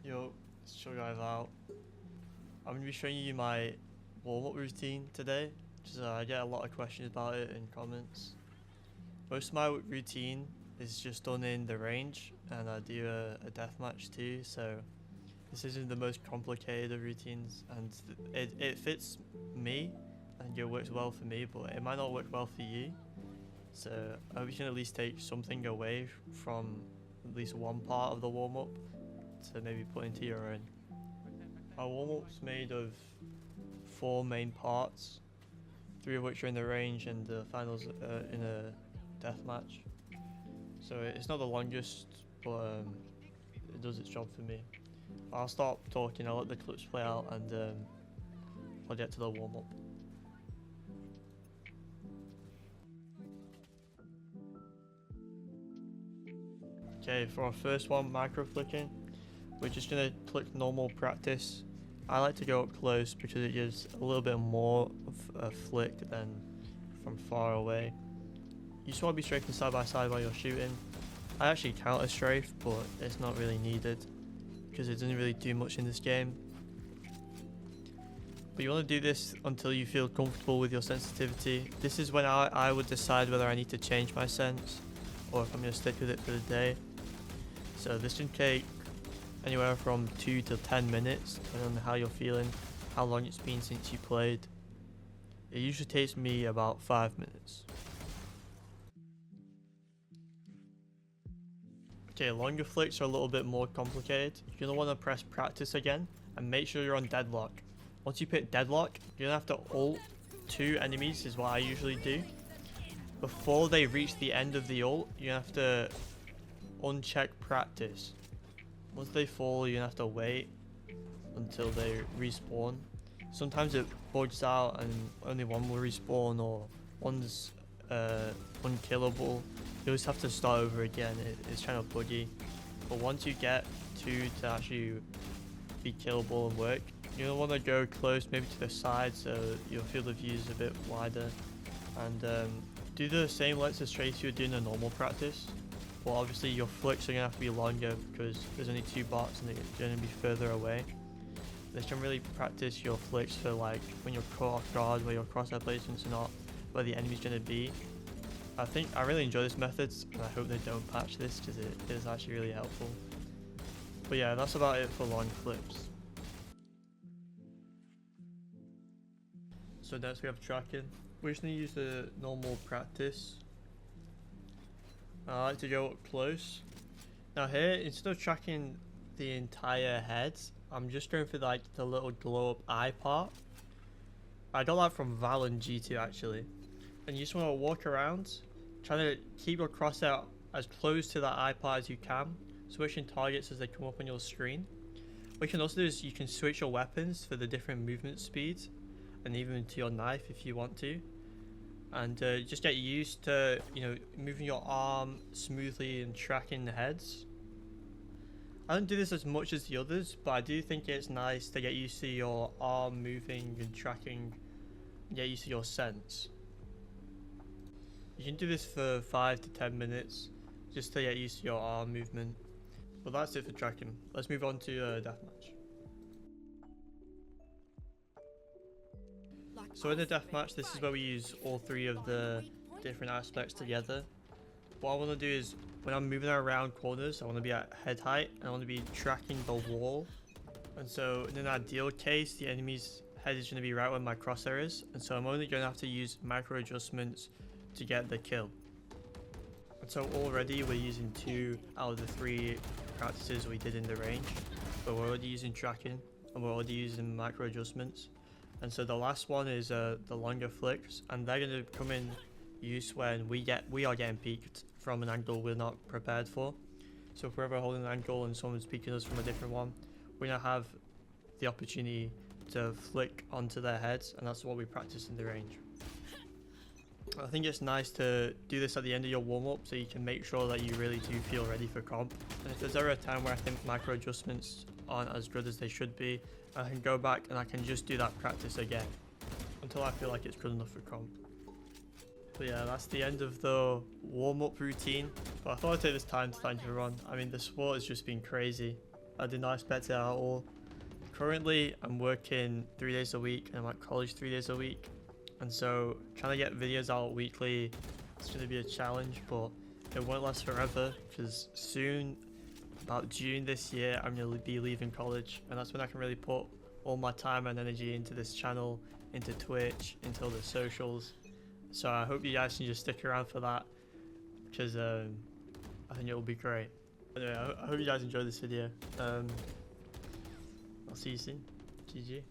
Yo, let's show you guys out. I'm going to be showing you my warm-up routine today. Just, I get a lot of questions about it in comments. Most of my routine is just done in the range, and I do a deathmatch too, so this isn't the most complicated of routines, and it fits me, and it works well for me, but it might not work well for you. So I hope you can at least take something away from at least one part of the warm-up to maybe put into your own. My warm-up's made of 4 main parts, 3 of which are in the range and the finals in a deathmatch. So it's not the longest, but it does its job for me. I'll stop talking, I'll let the clips play out, and I'll get to the warm-up. Okay, for our first one, micro flicking, we're just going to click normal practice. I like to go up close because it gives a little bit more of a flick than from far away. You just want to be strafing side by side while you're shooting. I actually counter strafe, but it's not really needed because it doesn't really do much in this game. But you want to do this until you feel comfortable with your sensitivity. This is when I would decide whether I need to change my sense or if I'm going to stick with it for the day. So this can take anywhere from 2 to 10 minutes, depending on how you're feeling, how long it's been since you played. It usually takes me about 5 minutes. Okay, longer flicks are a little bit more complicated. You're going to want to press practice again and make sure you're on deadlock. Once you pick deadlock, you're going to have to ult 2 enemies is what I usually do. Before they reach the end of the ult, you have to uncheck practice. Once they fall, you're gonna have to wait until they respawn. Sometimes it bugs out and only one will respawn, or one's unkillable. You just have to start over again. It's kind of buggy. But once you get 2 to actually be killable and work, you're gonna want to go close, maybe to the side, so your field of view is a bit wider. And do the same lengths of strafe you would do in a normal practice. But obviously your flicks are going to have to be longer because there's only 2 bots and they're going to be further away. This can really practice your flicks for like when you're caught off guard, where your crosshair placements are not where the enemy's going to be. I really enjoy this method, and I hope they don't patch this because it is actually really helpful. But yeah, that's about it for long flips. So next we have tracking. We're just going to use the normal practice. I like to go up close. Now here, instead of tracking the entire head, I'm just going for like the little glow up eye part. I got that from Val and G2 actually. And you just want to walk around, trying to keep your crosshair as close to that eye part as you can, switching targets as they come up on your screen. What you can also do is you can switch your weapons for the different movement speeds, and even to your knife if you want to. And just get used to, moving your arm smoothly and tracking the heads. I don't do this as much as the others, but I do think it's nice to get used to your arm moving and tracking, get used to your sense. You can do this for 5 to 10 minutes, just to get used to your arm movement. But that's it for tracking. Let's move on to deathmatch. So in the deathmatch, this is where we use all 3 of the different aspects together. What I want to do is, when I'm moving around corners, I want to be at head height, and I want to be tracking the wall. And so in an ideal case, the enemy's head is going to be right where my crosshair is, and so I'm only going to have to use micro adjustments to get the kill. And so already we're using 2 out of the 3 practices we did in the range, but we're already using tracking, and we're already using micro adjustments. And so the last one is the longer flicks, and they're going to come in use when we are getting peeked from an angle we're not prepared for. So if we're ever holding an angle and someone's peeking us from a different one, we're going to have the opportunity to flick onto their heads, and that's what we practice in the range. I think it's nice to do this at the end of your warm-up so you can make sure that you really do feel ready for comp. And if there's ever a time where I think micro adjustments aren't as good as they should be, I can go back and I can just do that practice again until I feel like it's good enough for comp. But yeah, that's the end of the warm-up routine. But I thought I'd take this time to thank everyone. I mean, the support has just been crazy. I did not expect it at all. Currently, I'm working 3 days a week and I'm at college 3 days a week. And so trying to get videos out weekly, it's going to be a challenge, but it won't last forever because soon, about June this year, I'm going to be leaving college, and that's when I can really put all my time and energy into this channel, into Twitch, into all the socials. So I hope you guys can just stick around for that, because I think it will be great. Anyway, I hope you guys enjoyed this video. I'll see you soon. GG.